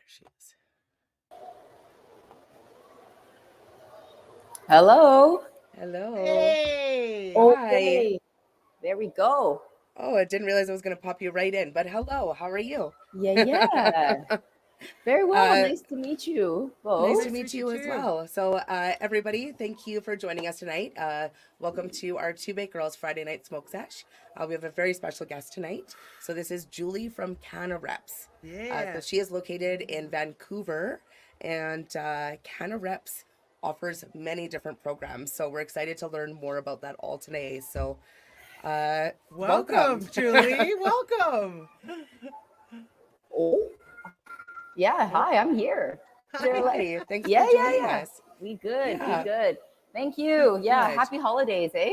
she is. Hello. Hello. Hey. Okay. There we go. Oh, I didn't realize I was going to pop you right in, but hello, how are you? Yeah. Very well. Uh, Nice to meet you Nice both. to meet you as well. So, everybody, thank you for joining us tonight. Welcome to our Two Bake Girls Friday Night Smoke Sesh. We have a very special guest tonight. So, this is Julie from CannaReps. Yeah. So, she is located in Vancouver, and CannaReps offers many different programs. So, we're excited to learn more about that all today. So, welcome, Julie. Welcome. Oh. Yeah. Hi, I'm here. Hi, thanks Yeah, for joining us. We good. Yeah. We good. Thank you. Yeah. Good. Happy holidays, eh?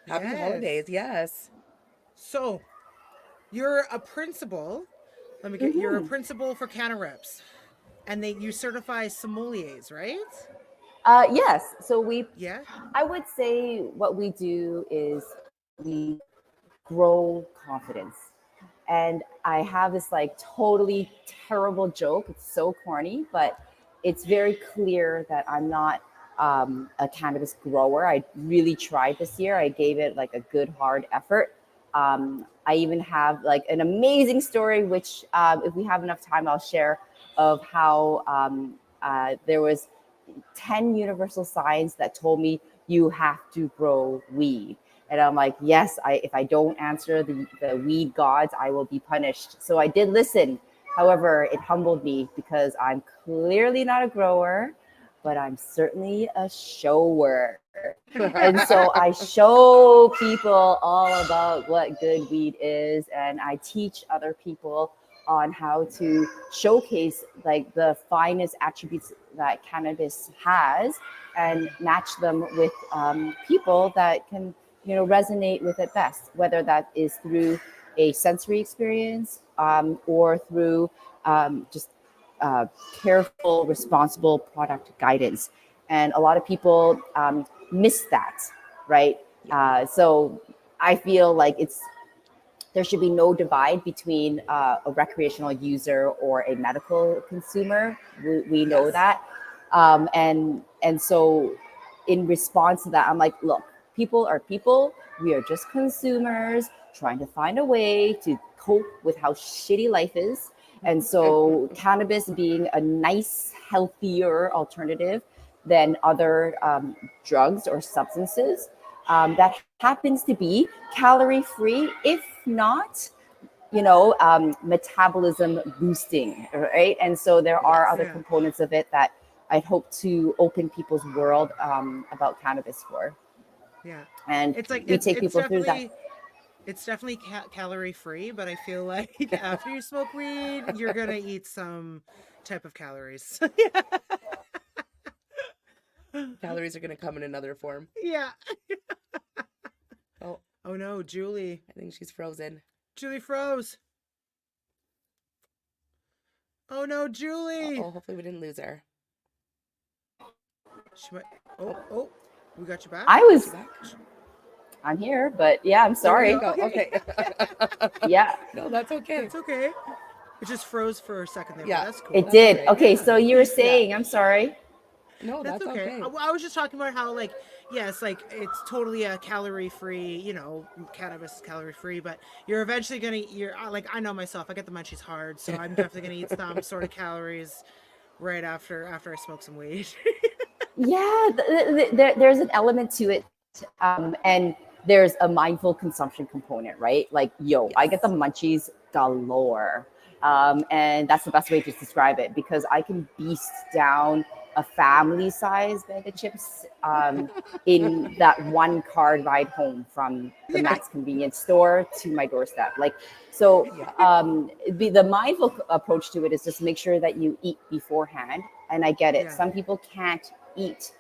Happy holidays, yes. So, you're a principal. You're a principal for CannaReps, and you certify sommeliers, right? Yes. So Yeah. I would say what we do is we grow confidence. And I have this like totally terrible joke. It's so corny, but it's very clear that I'm not a cannabis grower. I really tried this year. I gave it like a good hard effort. I even have like an amazing story, which if we have enough time, I'll share, of how there was 10 universal signs that told me you have to grow weed. And I'm like, yes, if I don't answer the weed gods, I will be punished. So I did listen. However, it humbled me because I'm clearly not a grower, but I'm certainly a shower. And so I show people all about what good weed is, and I teach other people on how to showcase like the finest attributes that cannabis has and match them with people that can resonate with it best, whether that is through a sensory experience or through just careful, responsible product guidance. And a lot of people miss that, right? So I feel like there should be no divide between a recreational user or a medical consumer. We know that. And so in response to that, I'm like, look, people are people. We are just consumers trying to find a way to cope with how shitty life is. And so cannabis being a nice, healthier alternative than other drugs or substances that happens to be calorie-free, if not, metabolism boosting, right? And so there are other components of it that I hope to open people's world about cannabis for. Yeah. And it's like we take people through that. It's definitely calorie free, but I feel like after you smoke weed, you're going to eat some type of calories. Calories are going to come in another form. Yeah. Oh no, Julie. I think she's frozen. Julie froze. Oh no, Julie. Oh, hopefully we didn't lose her. She might. Oh, we got you back. I'm here, but yeah, I'm sorry. Okay. Yeah. No, that's okay. It's okay. It just froze for a second there. Yeah, that's cool. It did. Right. Okay, so you were saying, I'm sorry. No, that's okay. I was just talking about how, like, yes, like it's totally a calorie-free, cannabis is calorie-free, but you're eventually you're like, I know myself, I get the munchies hard, so I'm definitely gonna eat some sort of calories right after I smoke some weed. Yeah, there's an element to it, and there's a mindful consumption component, right? Like, I get the munchies galore, and that's the best way to describe it, because I can beast down a family-sized bag of chips in that one card ride home from the Max convenience store to my doorstep. Like, so the mindful approach to it is just make sure that you eat beforehand. And I get it. Some people can't eat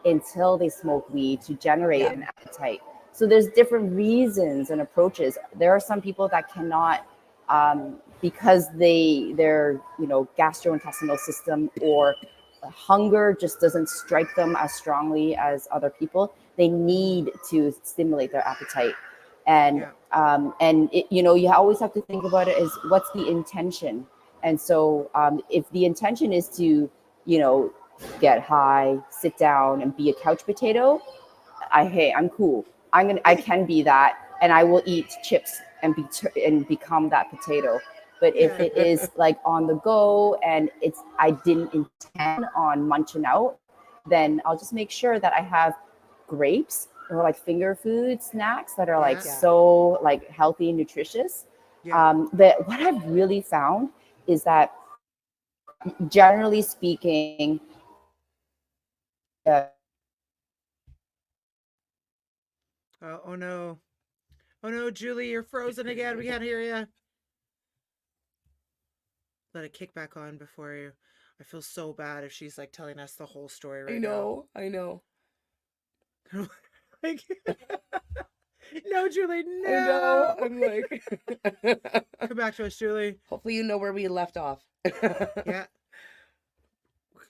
until they smoke weed to generate an appetite. So there's different reasons and approaches. There are some people that cannot because their gastrointestinal system or hunger just doesn't strike them as strongly as other people. They need to stimulate their appetite. And you always have to think about it as what's the intention. And so if the intention is to, get high, sit down and be a couch potato, I'm cool. I can be that, and I will eat chips and become that potato. But if it is like on the go and I didn't intend on munching out, then I'll just make sure that I have grapes or like finger food snacks that are like so like healthy and nutritious. But what I've really found is that generally speaking, oh no, Julie, you're frozen again. We can't hear you. Let it kick back on before you. I feel so bad if she's like telling us the whole story right now. I know. Like, no, Julie, no. I know. I'm like, come back to us, Julie. Hopefully, you know where we left off.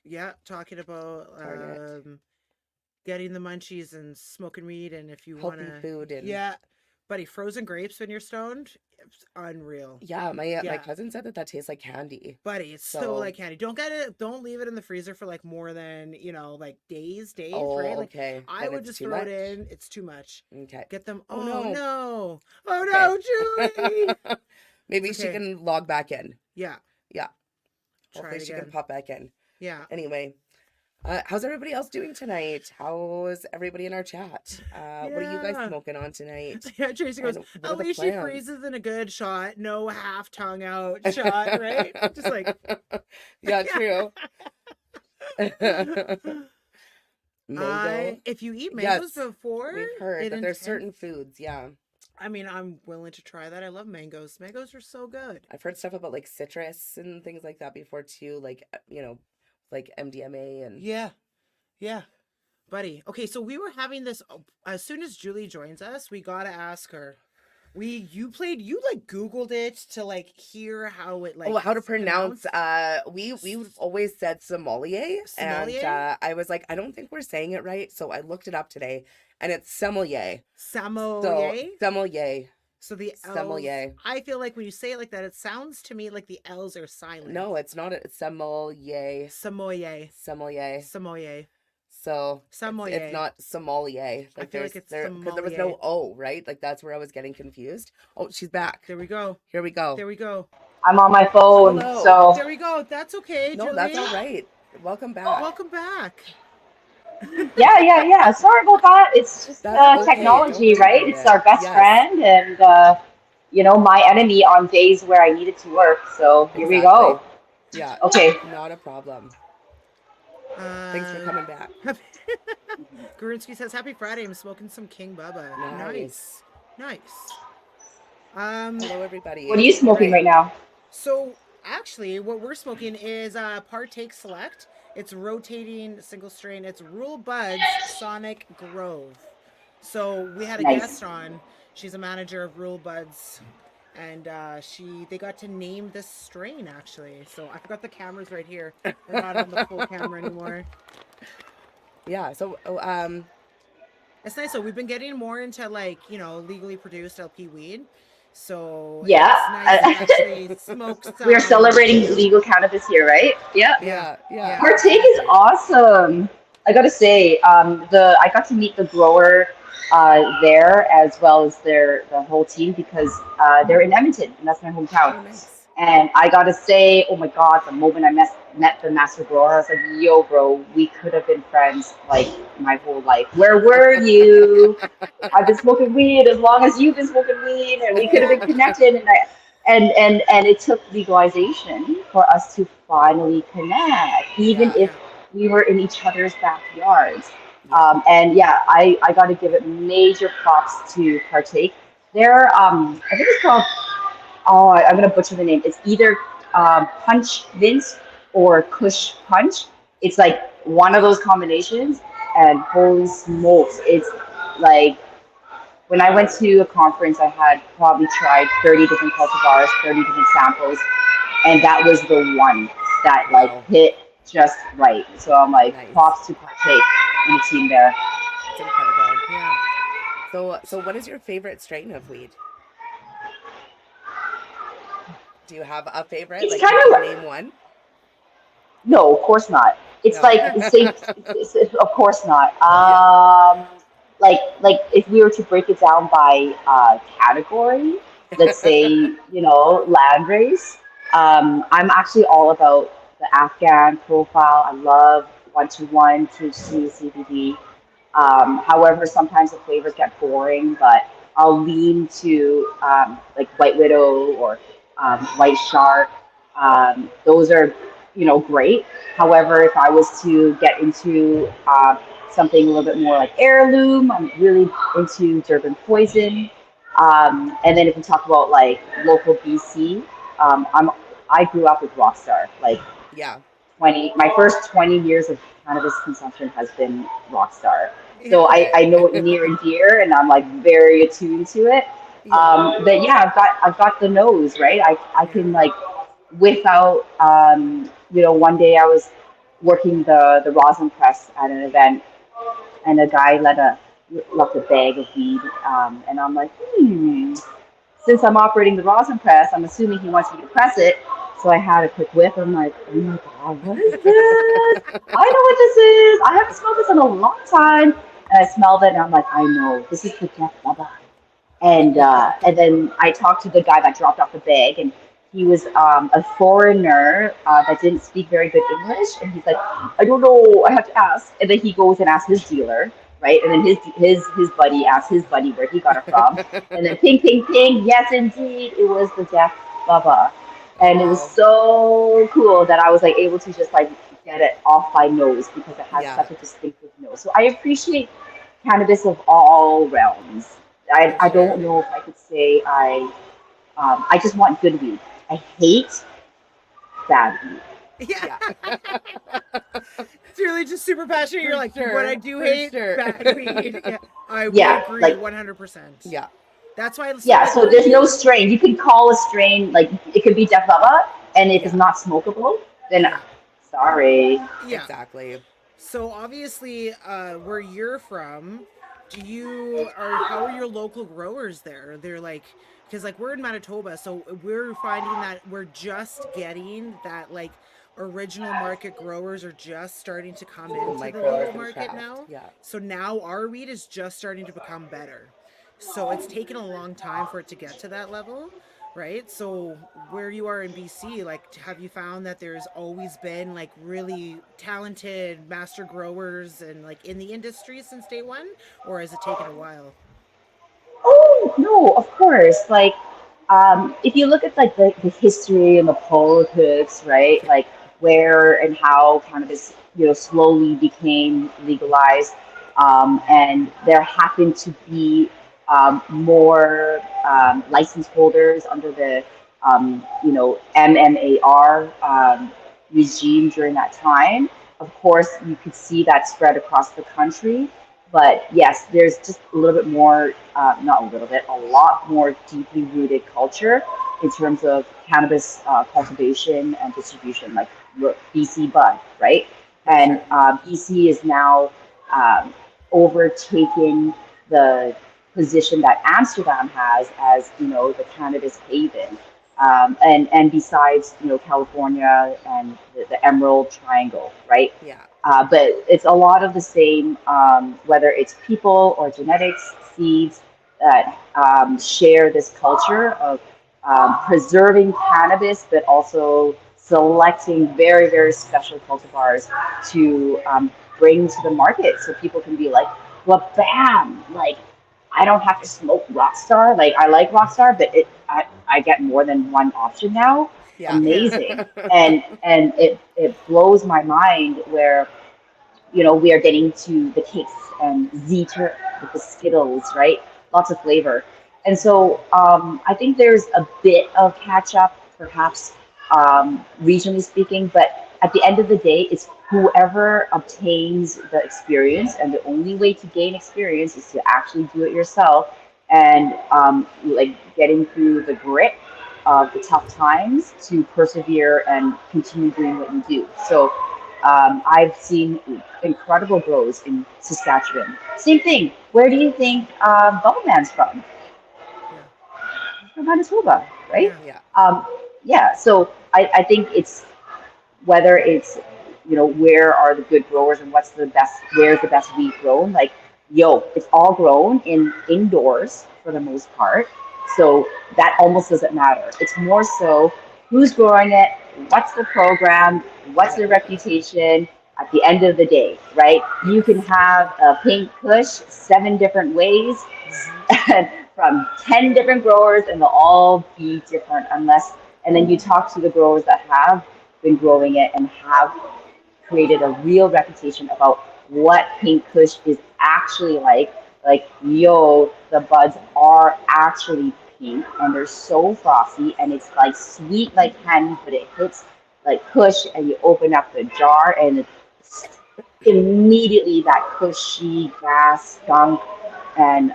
Yeah. Talking about getting the munchies and smoking weed, and if you want healthy food and buddy, frozen grapes when you're stoned, it's unreal. Yeah, my cousin said that tastes like candy. Buddy, it's so like candy. Don't leave it in the freezer for like more than like days, right? Like, okay. I would just throw it in. It's too much. Okay. Get them. Oh no, Julie. Maybe she can log back in. Yeah. Hopefully she can pop back in. Yeah. Anyway, how's everybody else doing tonight? How's everybody in our chat? What are you guys smoking on tonight? Yeah, Tracy goes, at least she freezes in a good shot, no half tongue out shot, right? Just like yeah, true. Mango. If you eat mangoes before, we've heard that there's certain foods, I mean, I'm willing to try that. I love mangoes. Mangoes are so good. I've heard stuff about like citrus and things like that before too, like like MDMA and yeah, buddy. Okay, so we were having this as soon as Julie joins us, we gotta ask her. You like Googled it to like hear how it like how to pronounce we've always said sommelier. And I was like, I don't think we're saying it right, so I looked it up today and it's sommelier. Sommelier. So the L's, sommelier. I feel like when you say it like that, it sounds to me like the L's are silent. No, it's not. It's sommelier. Sommelier. So sommelier. It's not sommelier. Like I feel like it's because there was no O, right? Like that's where I was getting confused. Oh, she's back. There we go. Here we go. There we go. I'm on my phone, so there we go. That's okay. No, Julie. that's all right. Welcome back. Welcome back. Yeah. Sorry about that. It's just technology, right? It's our best friend and my enemy on days where I need it to work. So here we go. Yeah. Okay. Not a problem. Thanks for coming back. Gurinsky says, "Happy Friday. I'm smoking some King Bubba." Nice. Hello, everybody. What are you smoking right now? So actually, what we're smoking is Partake Select. It's rotating single strain. It's Rule Buds Sonic Grove. So we had a guest on. She's a manager of Rule Buds, and they got to name this strain actually. So I forgot the camera's right here. We're not on the full camera anymore. Yeah. So it's nice. So we've been getting more into legally produced LP weed. So it's nice to actually smoke some. We're celebrating legal cannabis here, right? Yeah. Partake is awesome. I gotta say, I got to meet the grower there as well as the whole team because they're in Edmonton and that's my hometown. Oh, nice. And I gotta say, oh my God, the moment I met the master grower, I was like, yo, bro, we could have been friends like my whole life. Where were you? I've been smoking weed as long as you've been smoking weed, and we could have been connected. And it took legalization for us to finally connect, even if we were in each other's backyards. I got to give it major props to Partake. They're, I think it's called. Oh, I'm going to butcher the name. It's either Punch Vince or Kush Punch. It's like one of those combinations, and holy smokes, it's like when I went to a conference, I had probably tried 30 different cultivars, 30 different samples, and that was the one that hit just right. So I'm like, props to Partake and the team there. It's incredible. Yeah. So what is your favorite strain of weed? Do you have a favorite? It's Like, kind could of you name one? no, of course not. It's No. like of course not. Yeah. Like if we were to break it down by category, let's say land race. I'm actually all about the Afghan profile. I love 121, THC, CBD. However, sometimes the flavors get boring, but I'll lean to like White Widow or White Shark. Those are great. However, if I was to get into something a little bit more like heirloom, I'm really into Durban Poison. And then if we talk about like local BC, I grew up with Rockstar. Like Yeah. my first 20 years of cannabis consumption has been Rockstar. Yeah. So I know it near and dear, and I'm like very attuned to it. Yeah. But yeah, I've got the nose, right? I can like without one day I was working the rosin press at an event, and a guy left a bag of weed, and I'm like, since I'm operating the rosin press, I'm assuming he wants me to press it. So I had a quick whiff. I'm like, oh my god, what is this? I know what this is. I haven't smelled this in a long time. And I smelled it, and I'm like, I know this is the death bubba. And then I talked to the guy that dropped off the bag, and he was a foreigner that didn't speak very good English, and he's like, I don't know, I have to ask. And then he goes and asks his dealer, right? And then his buddy asks his buddy where he got it from, and then ping ping ping, yes indeed, it was the Death Bubba, and it was Wow. so cool that I was like able to just like get it off my nose because it has Yeah. such a distinctive nose. So I appreciate cannabis of all realms. For I sure. don't know if I could say I just want good weed. I hate bad weed. Yeah. Yeah. It's really just super passionate. You're For like, sure. what I do For hate, sure. bad weed. Yeah, I would Yeah, agree like 100%. Yeah. That's why, so yeah. like, So were there's no you? strain. You can call a strain like it could be Def Baba, and if it's Yeah. not smokable, then Yeah, sorry. yeah. Exactly. So obviously, where you're from, how are your local growers there? They're like, because like we're in Manitoba, so we're finding that we're just getting that like original market growers are just starting to come into the Micro legal and market craft. now. Yeah. So now our weed is just starting to become better. So it's taken a long time for it to get to that level, right? So where you are in BC, like have you found that there's always been like really talented master growers and like in the industry since day one, or has it taken a while? Oh no, of course. Like, if you look at like the history and the politics, right? Like where and how cannabis, slowly became legalized, and there happened to be more license holders under the MMAR regime during that time. Of course, you could see that spread across the country. But yes, there's just a little bit more, not a little bit, a lot more deeply rooted culture in terms of cannabis cultivation and distribution, like BC Bud, right? For And sure. BC is now um, overtaking the position that Amsterdam has as, the cannabis haven. And besides, California and the Emerald Triangle, right? Yeah. But it's a lot of the same, whether it's people or genetics, seeds that share this culture of preserving cannabis, but also selecting very, very special cultivars to bring to the market so people can be like, well, bam, like I don't have to smoke Rockstar. Like I like Rockstar, but I get more than one option now. Yeah. Yeah. Amazing. And it blows my mind where we are getting to the cakes and Zeter with the Skittles, right? Lots of flavor. And so I think there's a bit of catch up, perhaps regionally speaking, but at the end of the day, it's whoever obtains the experience, and the only way to gain experience is to actually do it yourself and like getting through the grit of the tough times to persevere and continue doing what you do. So I've seen incredible grows in Saskatchewan. Same thing. Where do you think Bubble Man's from? Yeah. From Manitoba, right? Yeah. Yeah. Um, yeah, so I think it's whether it's, where are the good growers and where's the best weed grown? Like, it's all grown indoors for the most part. So that almost doesn't matter. It's more so who's growing it, what's the program, what's the reputation at the end of the day, right? You can Yes. have a pink kush 7 different ways and from 10 different growers, and they'll all be different and then you talk to the growers that have been growing it and have created a real reputation about what pink kush is actually like. Like, the buds are actually pink and they're so frosty and it's like sweet like candy, but it hits like kush and you open up the jar and it's immediately that cushy gas skunk and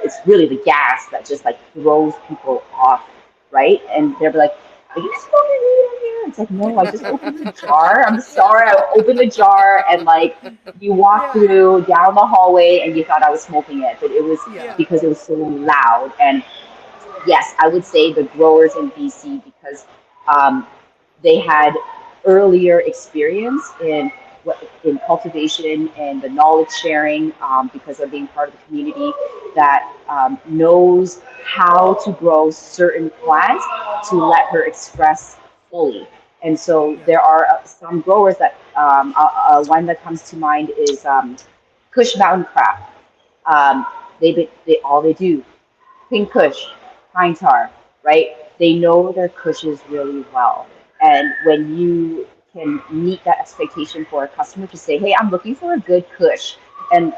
it's really the gas that just like throws people off, right? And they'll be like, "Are you smoking weed in here?" It's like, "No, I just opened the jar. I'm sorry, I opened the jar." And like, you walk through down the hallway and you thought I was smoking it, but it was because it was so loud. And yes, I would say the growers in BC, because they had earlier experience in cultivation and the knowledge sharing, because of being part of the community that knows how to grow certain plants to let her express fully. And so there are some growers that one that comes to mind is Kush Mountain Craft. They all they do pink kush, pine tar, right? They know their kushes really well. And when you can meet that expectation for a customer to say, "Hey, I'm looking for a good kush," and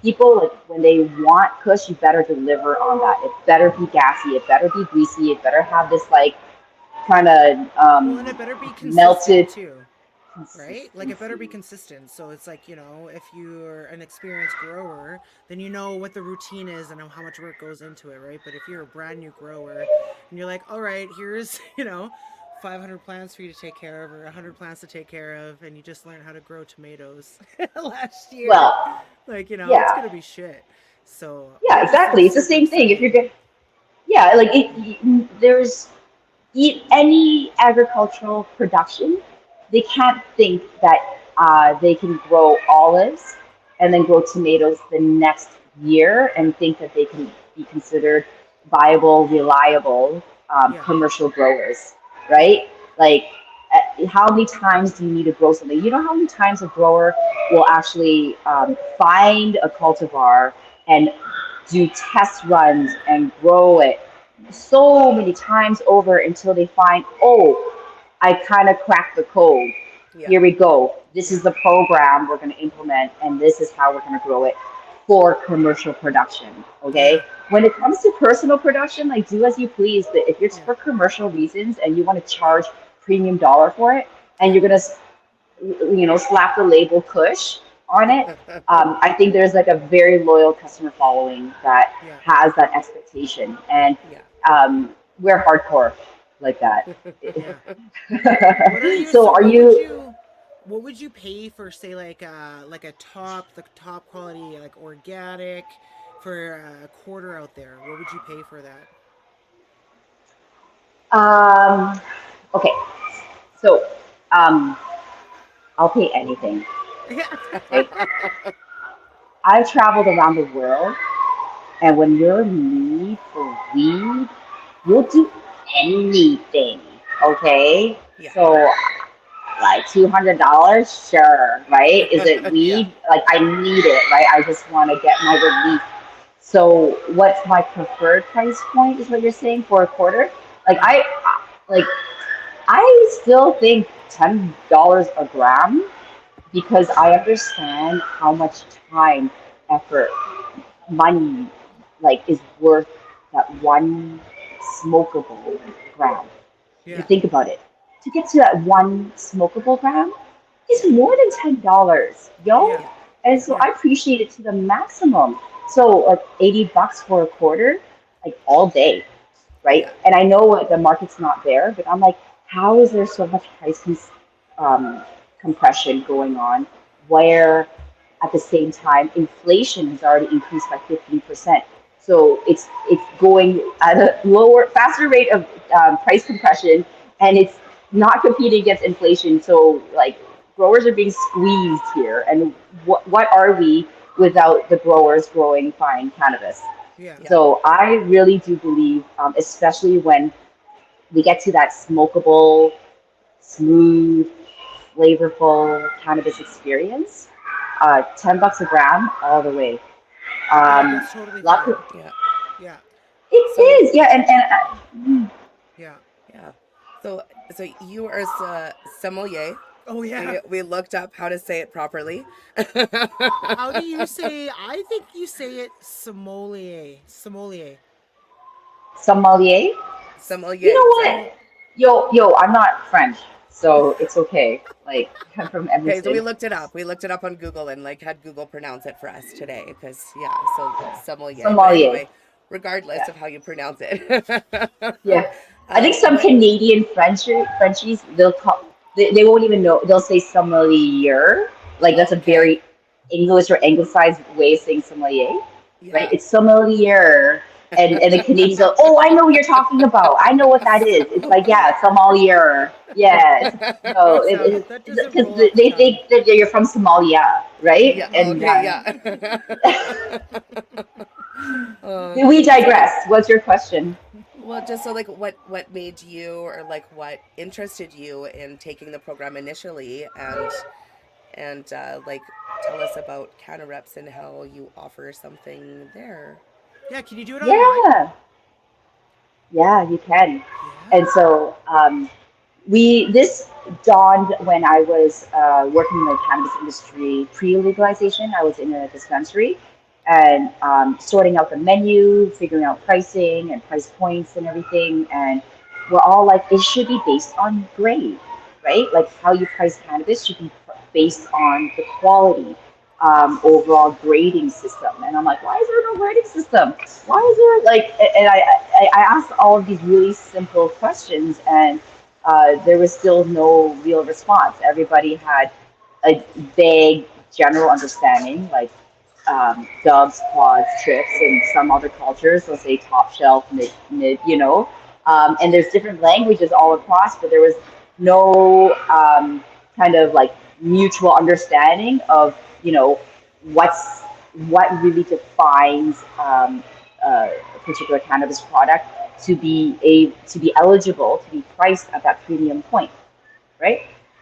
people, like, when they want kush, you better deliver on that. It better be gassy. It better be greasy. It better have this like kind of Well, and it better be melted. consistent too, right? Like, it better be consistent. So it's like, if you're an experienced grower, then you know what the routine is and how much work goes into it, right? But if you're a brand new grower and you're like, all right, here's 500 plants for you to take care of, or 100 plants to take care of, and you just learned how to grow tomatoes last year, Well, like, it's yeah, gonna be shit. So yeah, I just think exactly. it's It's the super same thing. If you're exciting. good, yeah, like there's any agricultural production, they can't think that they can grow olives and then grow tomatoes the next year and think that they can be considered viable, reliable Yeah, commercial growers, yeah, right? Like, how many times do you need to grow something? You know how many times a grower will actually find a cultivar and do test runs and grow it so many times over until they find, "Oh, I kind of cracked the code. Yeah. Here we go. This is yeah, the program we're going to implement, and this is how we're going to grow it for commercial production." yeah, Okay. When it comes to personal production, like, do as you please. But if it's yeah, for commercial reasons and you want to charge premium dollar for it, and yeah, you're going to slap the label Kush on it. I think there's like a very loyal customer following that yeah, has that expectation, and Yeah. we're hardcore like that. yeah. What are you? So So are what would you? you? What would you pay for, say, like the top quality, like organic, for a quarter out there? What would you pay for that? Um, okay, so um, I'll pay anything. Yeah. Right? I've traveled around the world, and when you're in need for weed, you'll do anything. Okay, Yeah. so like $200, sure, right? Is it Yeah. weed? Like, I need it, right? I just want to get my relief. So what's my preferred price point is what you're saying for a quarter? Like, Yeah. like I still think $10 a gram, because I understand how much time, effort, money, like, is worth that one smokable gram. You Yeah. think about it. To get to that one smokable gram is Yeah. more than $10, yo. Yeah. Yeah. And Yeah. so Yeah. I appreciate it to the maximum. So like $80 for a quarter, like all day, right? Yeah. And I know the market's not there, but I'm like, how is there so much um, compression going on, where at the same time inflation has already increased by 15%? So it's going at a faster rate of price compression, and it's not competing against inflation. So like growers are being squeezed here, and what are we without the growers growing fine cannabis? Yeah. Yeah. So I really do believe, especially when we get to that smokable, smooth, flavorful cannabis experience, $10 a gram all the way. Yeah, Um, that's totally lots fair. of, Yeah. Yeah. it So is, yeah, and Yeah. yeah. So you are a sommelier. Oh yeah. We looked up how to say it properly. How do you say? I think you say it sommelier. Sommelier. sommelier. You Sommelier, know exactly. Sommelier. what? Yo, I'm not French, so it's okay. Like, I'm from Okay, so we Edmonton. looked it up. We looked it up on Google and like had Google pronounce it for us today because yeah, so sommelier. But Sommelier. anyway, regardless Yeah. of how you pronounce it, Yeah. I think some what? Canadian Frenchies, they won't even know. They'll say sommelier. Like, that's Oh, a okay. very English or anglicized way of saying sommelier, right? Yeah. It's sommelier. And the Canadians go, oh, I know what you're talking about. I know what that is. It's like, Okay. yeah, sommelier. Yes. No, That doesn't because roll off the they tongue. think that you're from Somalia, right? Yeah. And Okay. Yeah. we So like, digress. What's your question? well, just so like, what made you or like what interested you in taking the program initially, and like tell us about CannaReps and how you offer something there. Yeah. Can you do it online? Yeah. Yeah, you can. Yeah. And so this dawned when I was working in the cannabis industry pre-legalization. I was in a dispensary and sorting out the menu, figuring out pricing and price points and everything. And we're all like, it should be based on grade, right? Like how you price cannabis should be based on the quality, overall grading system. And I'm like, why is there no grading system? Why is there like? And I asked all of these really simple questions, and there was still no real response. Everybody had a vague general understanding, like dubs, quads, trips, and some other cultures will say top shelf, mid, and there's different languages all across, but there was no kind of like mutual understanding of what's what really defines a particular cannabis product to be eligible to be priced at that premium point, right?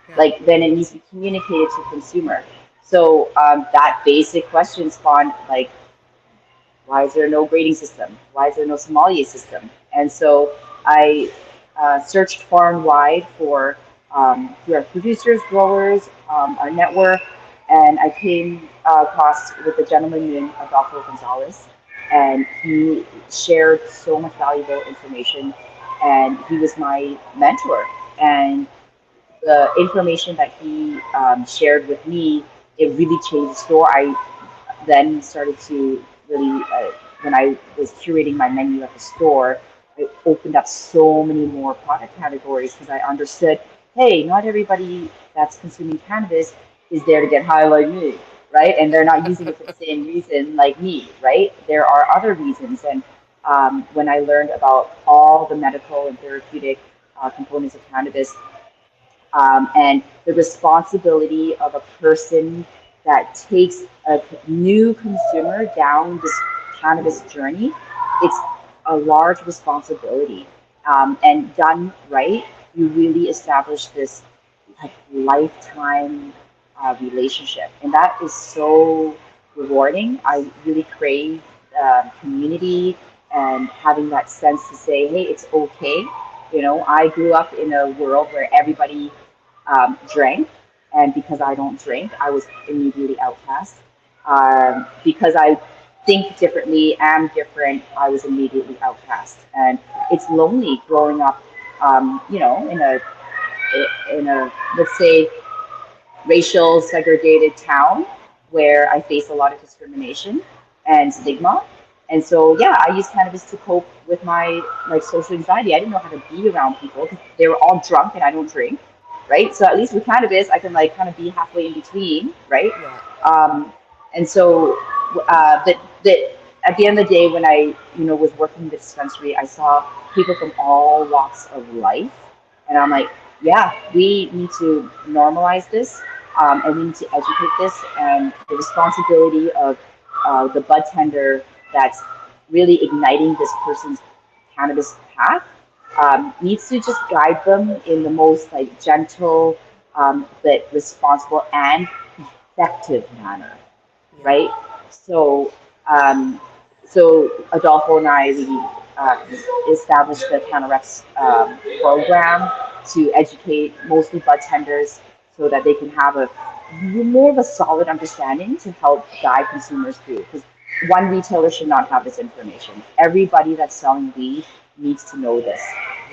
Yeah. Like then it needs to be communicated to consumer. So that basic question spawned like, why is there no grading system? Why is there no sommelier system? And so I searched far and wide for through our producers, growers, our network, and I came across with a gentleman named Adolfo Gonzalez, and he shared so much valuable information, and he was my mentor. And the information that he shared with me, it really changed the store. I then started to really, when I was curating my menu at the store, I opened up so many more product categories because I understood, hey, not everybody that's consuming cannabis is there to get high like me, right? And they're not using it for the same reason like me, right? There are other reasons. And when I learned about all the medical and therapeutic components of cannabis, and the responsibility of a person that takes a new consumer down this cannabis journey, it's a large responsibility. And done right, you really establish this like lifetime relationship, and that is so rewarding. I really crave community and having that sense to say, hey, it's okay. I grew up in a world where everybody drank, and because I don't drink, I was immediately outcast. Because I think differently, am different, I was immediately outcast, and it's lonely growing up, in a let's say racial segregated town where I face a lot of discrimination and stigma. And so, yeah, I use cannabis to cope with my like social anxiety. I didn't know how to be around people because they were all drunk and I don't drink, right? So at least with cannabis, I can like kind of be halfway in between, right? Yeah. Um, and so, but at the end of the day, when I, was working in the dispensary, I saw people from all walks of life, and I'm like, yeah, we need to normalize this, and we need to educate this, and the responsibility of the Budtender that's really igniting this person's cannabis path needs to just guide them in the most like gentle, but responsible and effective manner, right? So, Adolfo and I, we established the CannaReps program to educate mostly budtenders so that they can have a more of a solid understanding to help guide consumers through. Because one retailer should not have this information. Everybody that's selling weed needs to know this.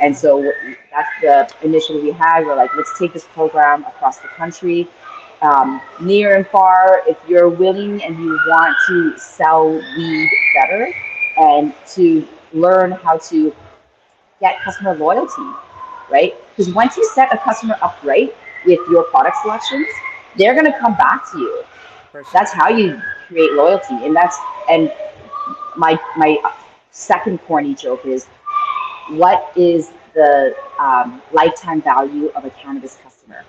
And so that's the initiative we had. We're like, let's take this program across the country. Near and far, if you're willing and you want to sell weed better and to learn how to get customer loyalty, right? Because once you set a customer up right with your product selections, they're going to come back to you. That's how you create loyalty. And my second corny joke is, what is the lifetime value of a cannabis customer?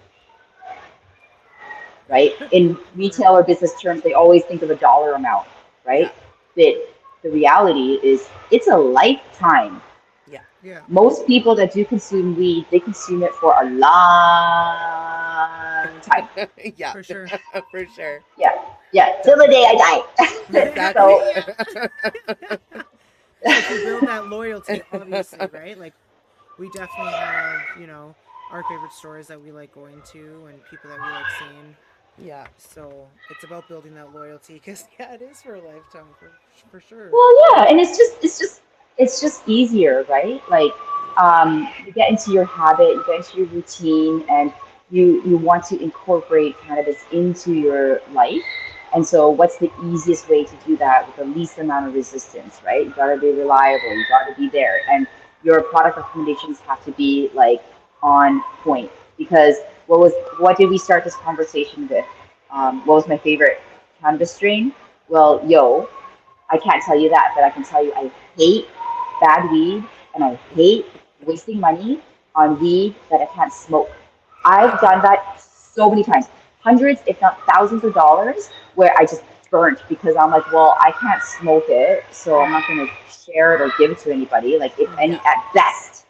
Right? In retail or business terms, they always think of a dollar amount, right? But the reality is it's a lifetime. Yeah. Most people that do consume weed, they consume it for a long time. Yeah, For sure. for sure. Yeah, till the day I die. Exactly. If you build that loyalty, obviously, right? Like, we definitely have, our favorite stores that we like going to and people that we like seeing. Yeah. So it's about building that loyalty because it is for a lifetime for sure. Well, yeah, and it's just easier, right? Like, you get into your habit, you get into your routine, and you want to incorporate cannabis into your life. And so, what's the easiest way to do that with the least amount of resistance, right? You gotta be reliable, you gotta be there, and your product recommendations have to be like on point. Because what did we start this conversation with? What was my favorite cannabis strain? Well, I can't tell you that, but I can tell you I hate bad weed and I hate wasting money on weed that I can't smoke. I've done that so many times, hundreds, if not thousands of dollars, where I just burnt because I'm like, well, I can't smoke it, so I'm not going to share it or give it to anybody. Like, if any, at best,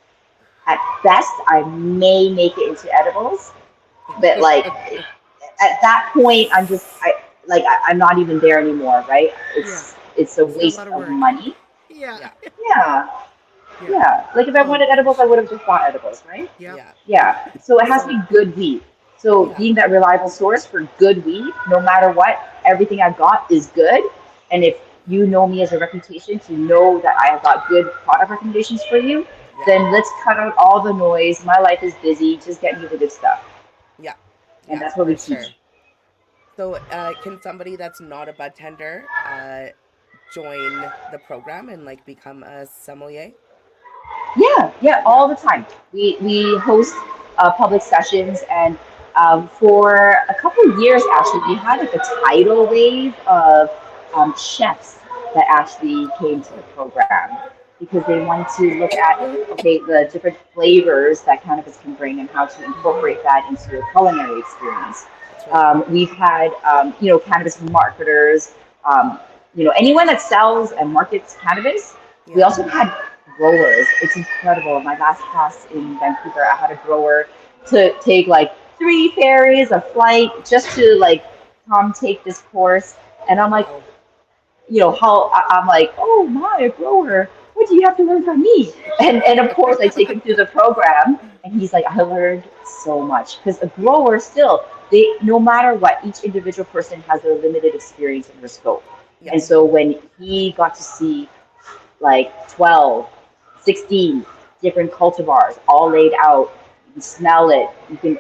I may make it into edibles, but like at that point, I'm not even there anymore, right? It's a waste of money. Yeah. Like, if I wanted edibles, I would have just bought edibles, right? Yeah. So it has to be good weed. So being that reliable source for good weed, no matter what, everything I've got is good. And if you know me as a reputation to know that I have got good product recommendations for you, then let's cut out all the noise. My life is busy. Just get me the good stuff. Yeah. And that's what we teach. Sure. So can somebody that's not a budtender join the program and like become a sommelier? Yeah, all the time. We host public sessions, and for a couple of years, actually, we had like a tidal wave of chefs that actually came to the program because they wanted to look at, the different flavors that cannabis can bring and how to incorporate that into a culinary experience. We've had, cannabis marketers, anyone that sells and markets cannabis. We also had growers. It's incredible. My last class in Vancouver, I had a grower to take like 3 ferries, a flight, just to like come take this course. And I'm like, I'm like, oh my, a grower. What do you have to learn from me? And of course, I take him through the program, and he's like, I learned so much. Because a grower still, no matter what, each individual person has their limited experience in their scope. And so when he got to see like 12, 16 different cultivars all laid out, you can smell it, you can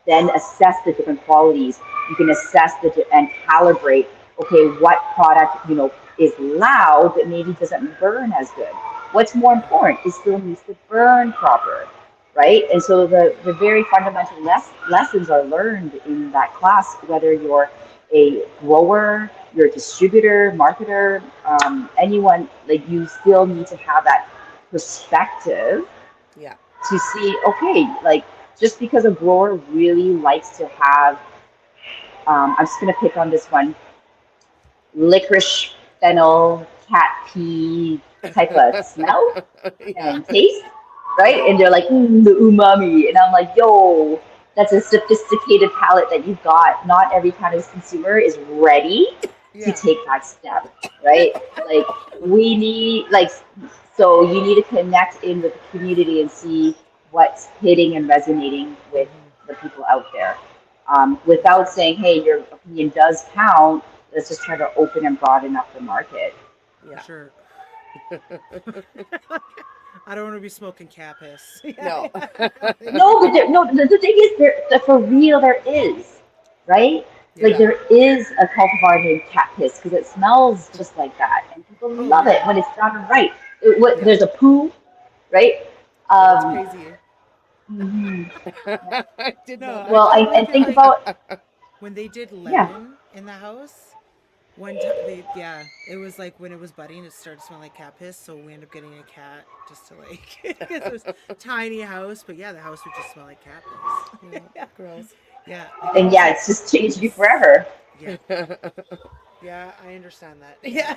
then assess the different qualities, you can assess and calibrate, what product, is loud but maybe doesn't burn as good. What's more important, it still needs to burn proper, right? And so the very fundamental lessons are learned in that class, whether you're a grower, you're a distributor, marketer, anyone, like you still need to have that perspective Yeah. to see, okay, like just because a grower really likes to have, I'm just going to pick on this one, licorice, fennel, cat pee type of smell Yeah. and taste, right? Yeah. And they're like, the umami. And I'm like, yo, that's a sophisticated palate that you've got. Not every kind of consumer is ready to Yeah. take that step, right? Like, we need, like, so you need to connect in with the community and see what's hitting and resonating with the people out there. Without saying, hey, your opinion does count, let's just try to open and broaden up the market. For Yeah. sure. I don't want to be smoking cat piss. No. No, but no. The thing is, for real, there is, right? Like Yeah. there is a cultivar named cat piss because it smells just like that, and people Oh, love it yeah. when it's done right. Yeah. There's a poo, right? Oh, that's Um, crazy. mhm. I did No, not I know Well, that. totally and feel think like about, when they did yeah. lemon in the house, one time it was like when it was budding, it started to smell like cat piss. So we ended up getting a cat just to like, because it was a tiny house, but yeah, the house would just smell like cat piss. Yeah. Gross. Yeah, like And almost yeah, like, it's just changed you forever. yeah, yeah, I understand that. Yeah.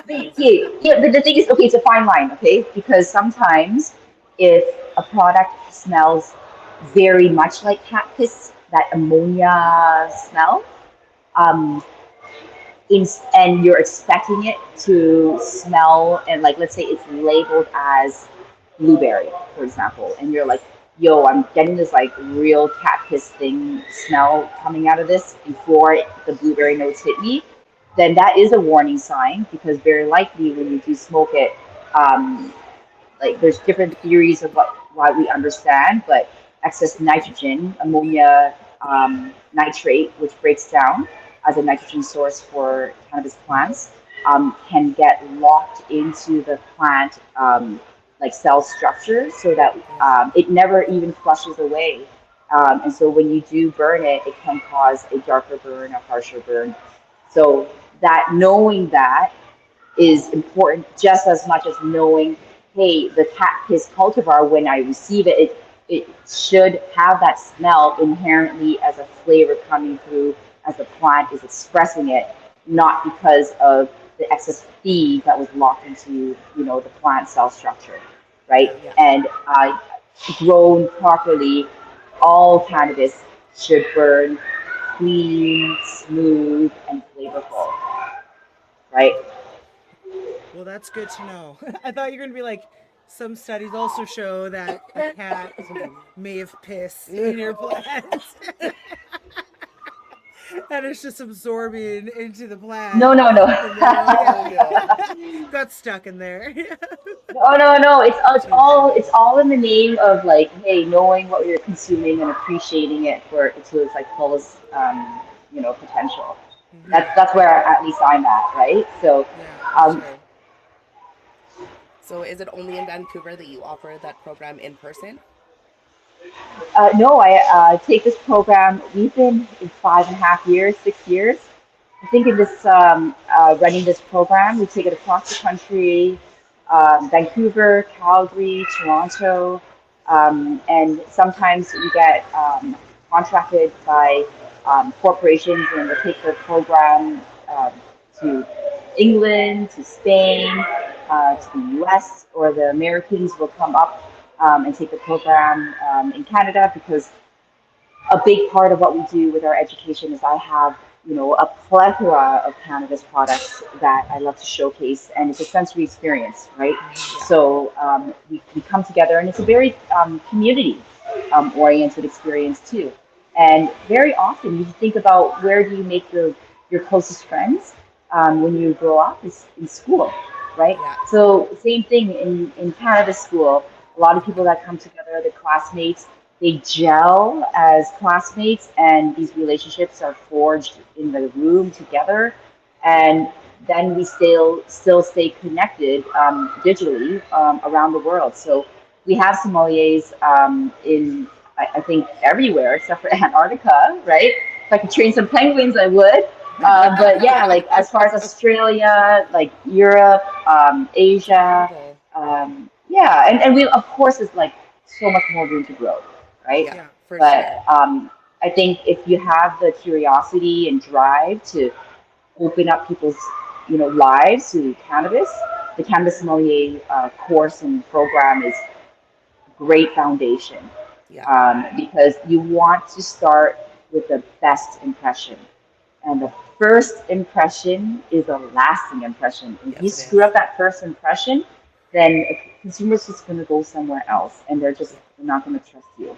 But yeah, but the thing is, okay, it's a fine line, okay? Because sometimes if a product smells very much like cat piss, that ammonia smell, um, and you're expecting it to smell, and like, let's say it's labeled as blueberry, for example, and you're like, yo, I'm getting this like real cat piss thing smell coming out of this before the blueberry notes hit me, then that is a warning sign because very likely when you do smoke it, like there's different theories of why we understand, but excess nitrogen, ammonia nitrate, which breaks down as a nitrogen source for cannabis plants, can get locked into the plant like cell structure so that it never even flushes away. And so when you do burn it, it can cause a darker burn, a harsher burn. So that knowing that is important just as much as knowing, hey, the cat piss cultivar, when I receive it, it should have that smell inherently as a flavor coming through as the plant is expressing it, not because of the excess feed that was locked into, the plant cell structure, right? Yeah. And grown properly, all cannabis should burn clean, smooth, and flavorful, right? Well, that's good to know. I thought you were gonna be like, some studies also show that a cat may have pissed in your plants. And it's just absorbing into the plant. No. Got stuck in there. No. It's all in the name of like, hey, knowing what you're consuming and appreciating it to its like fullest, potential. That's where at least I'm at, right? So, Yeah. Sure. So is it only in Vancouver that you offer that program in person? No, I take this program. We've been in 5.5 years, 6 years. I think in this running this program, we take it across the country, Vancouver, Calgary, Toronto, and sometimes we get contracted by corporations and they take the program to England, to Spain, to the US, or the Americans will come up and take the program in Canada because a big part of what we do with our education is I have, a plethora of cannabis products that I love to showcase, and it's a sensory experience, right? So we come together, and it's a very community oriented experience too. And very often you think about where do you make your closest friends when you grow up is in school, right? Yeah. So same thing in cannabis school. A lot of people that come together, the classmates, they gel as classmates, and these relationships are forged in the room together. And then we still stay connected digitally around the world. So we have sommeliers in, I think, everywhere except for Antarctica, right? If I could train some penguins, I would. But yeah, like as far as Australia, like Europe, Asia, Incredible. yeah, and we of course it's like so much more room to grow, right? Yeah, Yeah. for But sure. I think if you have the curiosity and drive to open up people's lives to cannabis, the Cannabis Sommelier course and program is great foundation, Yeah. because you want to start with the best impression. And the first impression is a lasting impression. If you Yes, it screw is. up that first impression, then a consumer's just going to go somewhere else and Yeah. they're not going to trust you,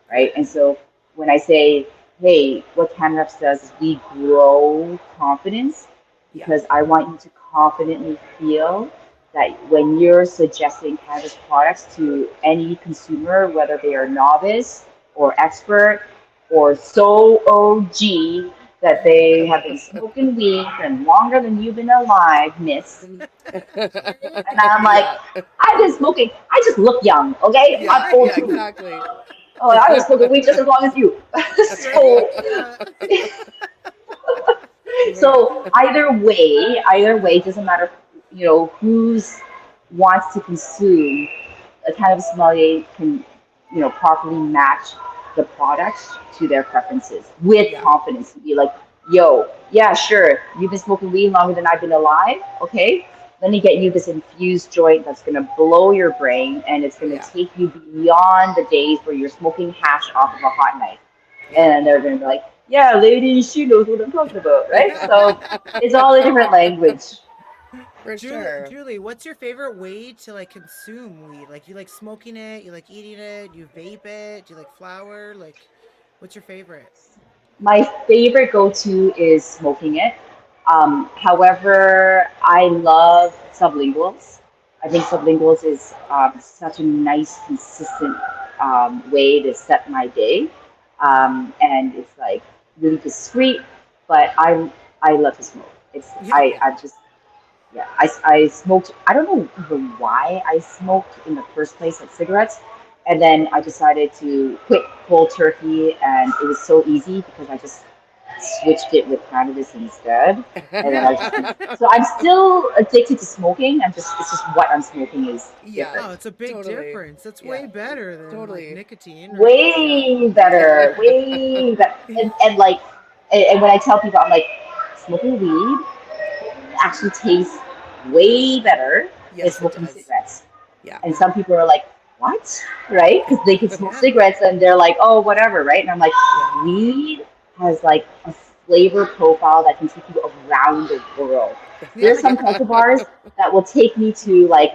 Yeah. right? And so when I say, hey, what CanReps does is we grow confidence, Yeah. because I want you to confidently feel that when you're suggesting cannabis products to any consumer, whether they are novice or expert or so OG that they have been smoking weed and longer than you've been alive, miss. And I'm like, Yeah. I've been smoking. I just look young, okay? I'm Yeah. old Yeah. too. Exactly. Oh, I was smoking weed just as long as you. Right? so, Yeah. Yeah. so either way, doesn't matter, who's wants to consume a cannabis sommelier can, properly match the products to their preferences with Yeah. confidence to be like, yo, yeah, sure, you've been smoking weed longer than I've been alive. Okay, let me get you this infused joint that's gonna blow your brain and it's gonna Yeah. take you beyond the days where you're smoking hash off of a hot knife. Yeah. And they're gonna be like, yeah, lady, she knows what I'm talking about, right? So it's all a different language. For Julie, sure. Julie, what's your favorite way to like consume weed? Like you like smoking it, you like eating it, you vape it, do you like flower? Like, what's your favorite? My favorite go-to is smoking it. However, I love sublinguals. I think sublinguals is such a nice, consistent way to set my day, Mm-hmm. and it's like really discreet. But I love to smoke. It's Yeah. I just yeah, I smoked. I don't know even why I smoked in the first place, like cigarettes. And then I decided to quit cold turkey, and it was so easy because I just switched it with cannabis instead. And then Yeah. I just, so I'm still addicted to smoking. It's just what I'm smoking is Yeah. Oh, different. it's a big Totally. difference. That's way Yeah. better than like Totally. nicotine, right? Yeah. Way better, way better. And like, and when I tell people, I'm like, smoking weed actually tastes way better than Yes, it smoking does. cigarettes. Yeah. And some people are like, what? Right? Because they can smoke Yeah. cigarettes and they're like, oh, whatever, right? And I'm like, Yeah. weed has like a flavor profile that can take you around the world. Yeah. There's some cultivars that will take me to like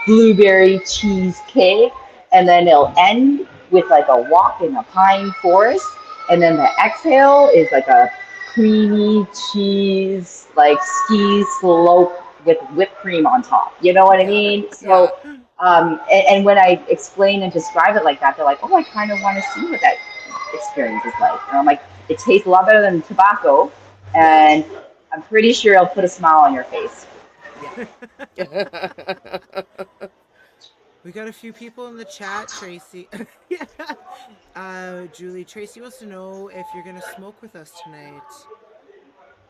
blueberry cheesecake, and then it'll end with like a walk in a pine forest, and then the exhale is like a creamy cheese, like ski slope with whipped cream on top. You know what I Yeah. mean? Yeah. So, and when I explain and describe it like that, they're like, "Oh, I kind of want to see what that experience is like." And I'm like, "It tastes a lot better than tobacco, Yeah. and I'm pretty sure it'll put a smile on your face." Yeah. We got a few people in the chat, Tracy. Julie, Tracy wants to know if you're gonna smoke with us tonight.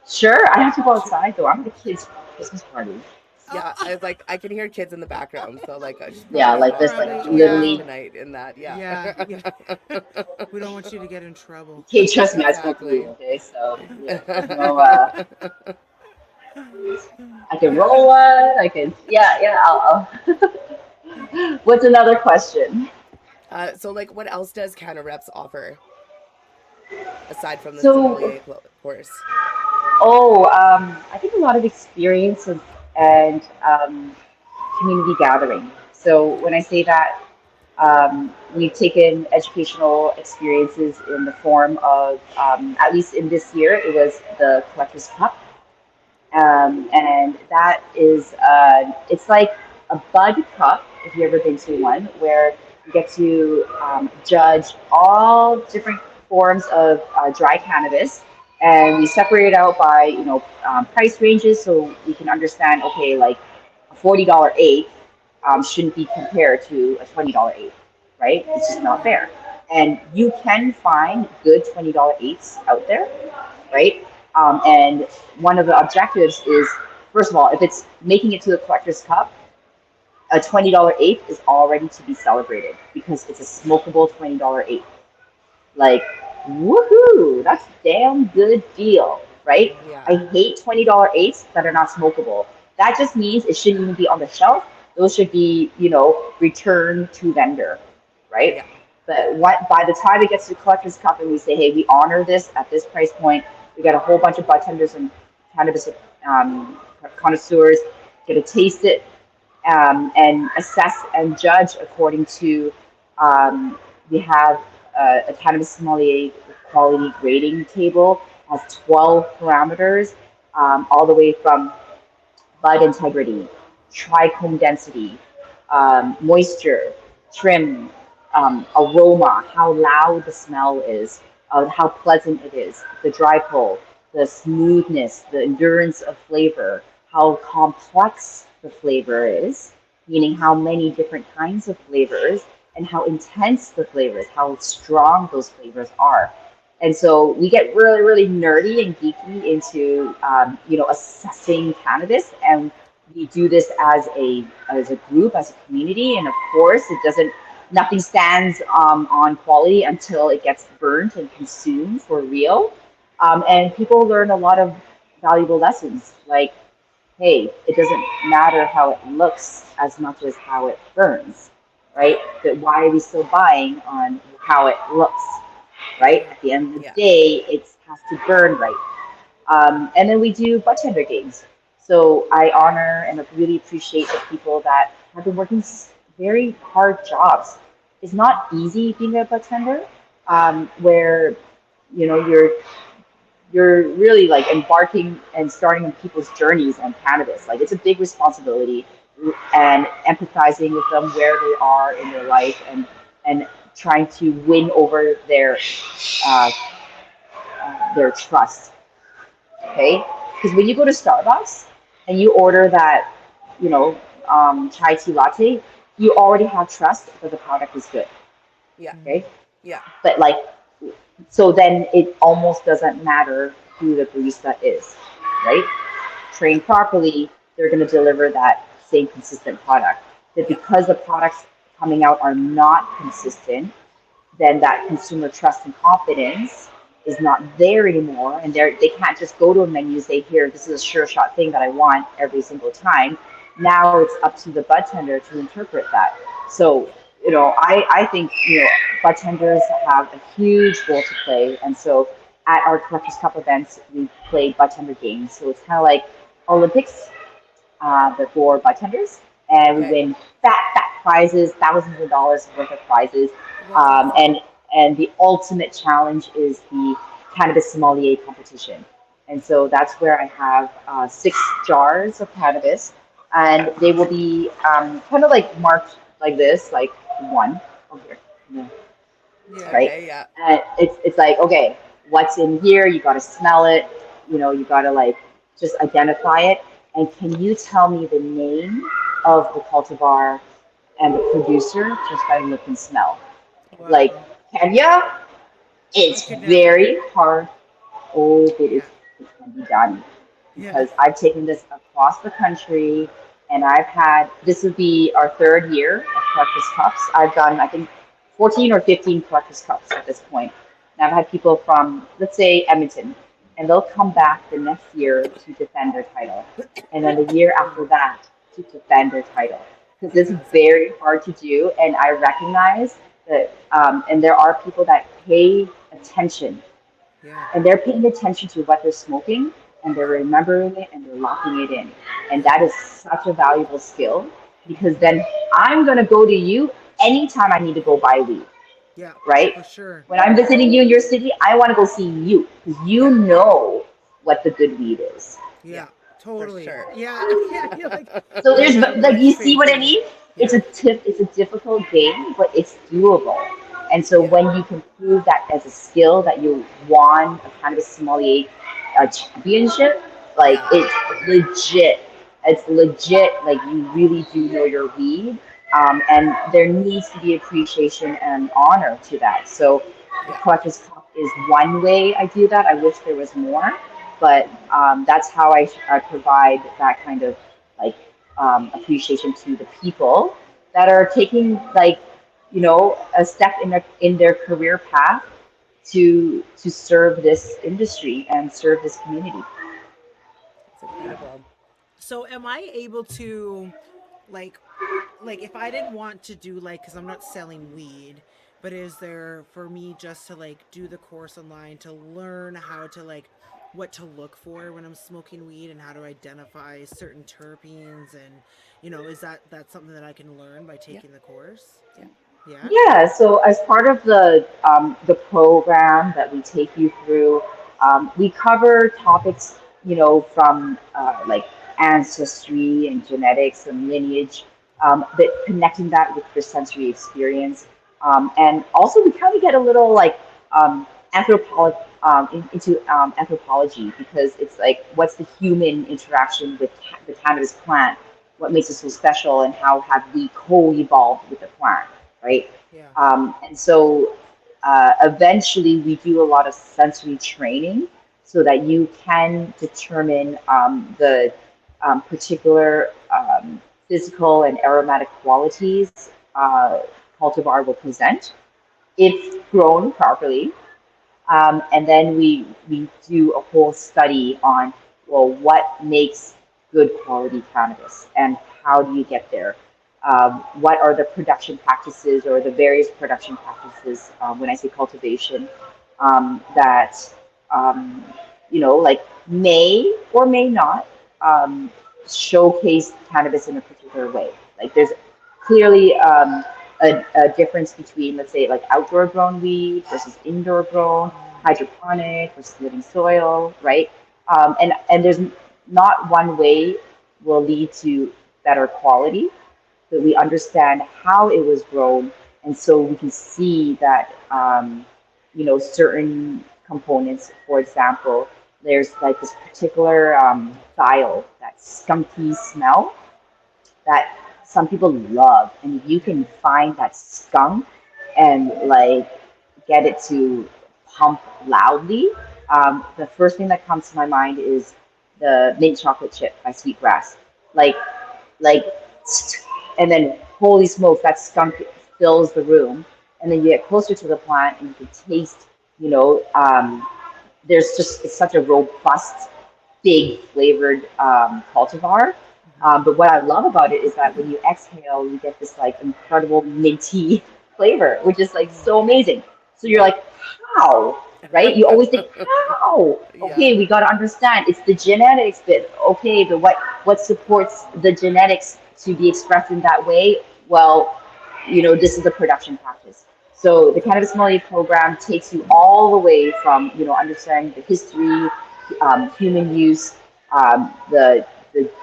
Sure, I have to go Sh- outside though. I'm at the kids' Christmas party. Oh, Yeah. I was like, I can hear kids in the background, so like, she's Yeah, probably like not this, gonna like probably, join us yeah, literally. tonight in that. Yeah. yeah, yeah. We don't want you to get in trouble. Okay, trust me, I smoke weed. Exactly. Okay, so yeah, there's no. I can roll one. I can. Yeah, yeah. What's another question? So like, what else does CannaReps offer aside from the So, sommelier course? oh, I think a lot of experience and community gathering. So when I say that, we've taken educational experiences in the form of, at least in this year, it was the Collector's Cup. And that is, it's like a bud cup, if you've ever been to one, where you get to judge all different forms of dry cannabis. And we separate it out by, price ranges so we can understand, okay, like a $40 eighth shouldn't be compared to a $20 eighth, right? It's just not Mm-hmm. fair. And you can find good $20 eighths out there, right? And one of the objectives is, first of all, if it's making it to the collector's cup, a $20 eighth is already to be celebrated because it's a smokable $20 eighth. Like, woohoo, that's a damn good deal, right? Yeah. I hate $20 eighths that are not smokable. That just means it shouldn't even be on the shelf. Those should be, returned to vendor, right? Yeah. But by the time it gets to collector's cup and we say, hey, we honor this at this price point, we got a whole bunch of budtenders and cannabis connoisseurs get to taste it and assess and judge according to, we have a cannabis sommelier quality grading table, has 12 parameters, all the way from bud integrity, trichome density, moisture, trim, aroma, how loud the smell is, how pleasant it is, the dry pull, the smoothness, the endurance of flavor, how complex the flavor is, meaning how many different kinds of flavors, and how intense the flavors, how strong those flavors are. And so we get really, really nerdy and geeky into, assessing cannabis, and we do this as a group, as a community. And of course, nothing stands on quality until it gets burnt and consumed for real. And people learn a lot of valuable lessons, like, hey, it doesn't matter how it looks as much as how it burns, right? But why are we still buying on how it looks, right? At the end of the day, it has to burn right. And then we do budtender games. So I honor and really appreciate the people that have been working very hard jobs. It's not easy being a budtender, where you're really like embarking and starting on people's journeys on cannabis. Like, it's a big responsibility, and empathizing with them where they are in their life, and trying to win over their trust. Okay, because when you go to Starbucks and you order that, chai tea latte, you already have trust that the product is good. Yeah. Okay. Yeah. But so then it almost doesn't matter who the barista is, right? Trained properly, they're going to deliver that same consistent product. But because the products coming out are not consistent, then that consumer trust and confidence is not there anymore. And they can't just go to a menu and say, here, this is a sure shot thing that I want every single time. Now it's up to the budtender to interpret that. So, I think, budtenders have a huge role to play. And so at our Collectors Cup events, we play budtender games. So it's kind of like Olympics, but for budtenders. And we win fat prizes, thousands of dollars worth of prizes. And the ultimate challenge is the Cannabis Sommelier competition. And so that's where I have 6 jars of cannabis. And they will be kind of like marked like this, like 1 over here. Yeah. Right? Okay, yeah. And it's like, okay, what's in here? You got to smell it. You got to just identify it. And can you tell me the name of the cultivar and the producer just by look and smell? Wow. Can ya? It's very hard. Oh, it can be done. Because I've taken this across the country, and this would be our 3rd year of Collectors Cups. I've done, I think, 14 or 15 Collectors Cups at this point. And I've had people from, let's say, Edmonton, and they'll come back the next year to defend their title. And then the year after that to defend their title. Because this is very hard to do, and I recognize that, and there are people that pay attention. Yeah. And they're paying attention to what they're smoking, and they're remembering it, and they're locking it in. And that is such a valuable skill, because then I'm going to go to you anytime I need to go buy weed. Yeah. Right? For sure. When I'm visiting you in your city, I want to go see you, because you know what the good weed is. Yeah. Totally. For sure. Yeah. You're like, So there's, you see what I mean? It's a difficult game, but it's doable. And so when you can prove that as a skill that you won a Cannabis Sommelier championship, it's legit. It's legit. You really do know your weed, and there needs to be appreciation and honor to that. So the Collectors Cup is one way I do that. I wish there was more, but that's how I provide that kind of like appreciation to the people that are taking like a step in their career path to serve this industry and serve this community. It's incredible. So am I able to like if I didn't want to do like, because I'm not selling weed, but is there for me just to like do the course online to learn how to like what to look for when I'm smoking weed and how to identify certain terpenes, and is that's something that I can learn by Yeah. taking the course? Yeah. Yeah. Yeah, so as part of the program that we take you through, we cover topics, from like ancestry and genetics and lineage, but connecting that with the sensory experience, and also we kind of get a little like into anthropology, because it's like what's the human interaction with the cannabis plant, what makes it so special, and how have we co-evolved with the plant, right? Yeah. And so eventually we do a lot of sensory training so that you can determine the particular physical and aromatic qualities cultivar will present if grown properly. And then we do a whole study on, well, what makes good quality cannabis and how do you get there? What are the production practices or the various production practices, when I say cultivation, that, like may or may not showcase cannabis in a particular way. Like there's clearly a difference between, let's say, like outdoor grown weed versus indoor grown, hydroponic versus living soil, right? And there's not one way will lead to better quality, but we understand how it was grown, and so we can see that certain components. For example, there's like this particular thiol, that skunky smell that some people love, and if you can find that skunk and like get it to pump loudly, the first thing that comes to my mind is the mint chocolate chip by Sweetgrass. Like, like, and then holy smokes, that skunk fills the room. And then you get closer to the plant and you can taste, there's just, it's such a robust, big flavored cultivar. But what I love about it is that when you exhale, you get this like incredible minty flavor, which is like so amazing. So you're like, how? Right? You always think, how? Okay, Yeah. we got to understand it's the genetics bit. Okay, but what supports the genetics to be expressed in that way? Well, this is the production practice. So the Cannabis Sommelier program takes you all the way from understanding the history, human use, the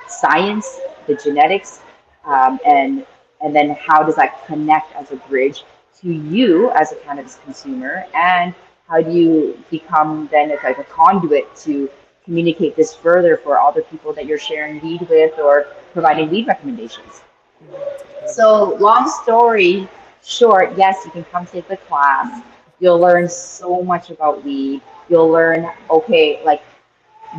science, the genetics, and then how does that connect as a bridge to you as a cannabis consumer, and how do you become then like a conduit to communicate this further for other people that you're sharing weed with or providing weed recommendations. It's incredible. So long story short, yes, you can come take the class. You'll learn so much about weed. You'll learn, okay, like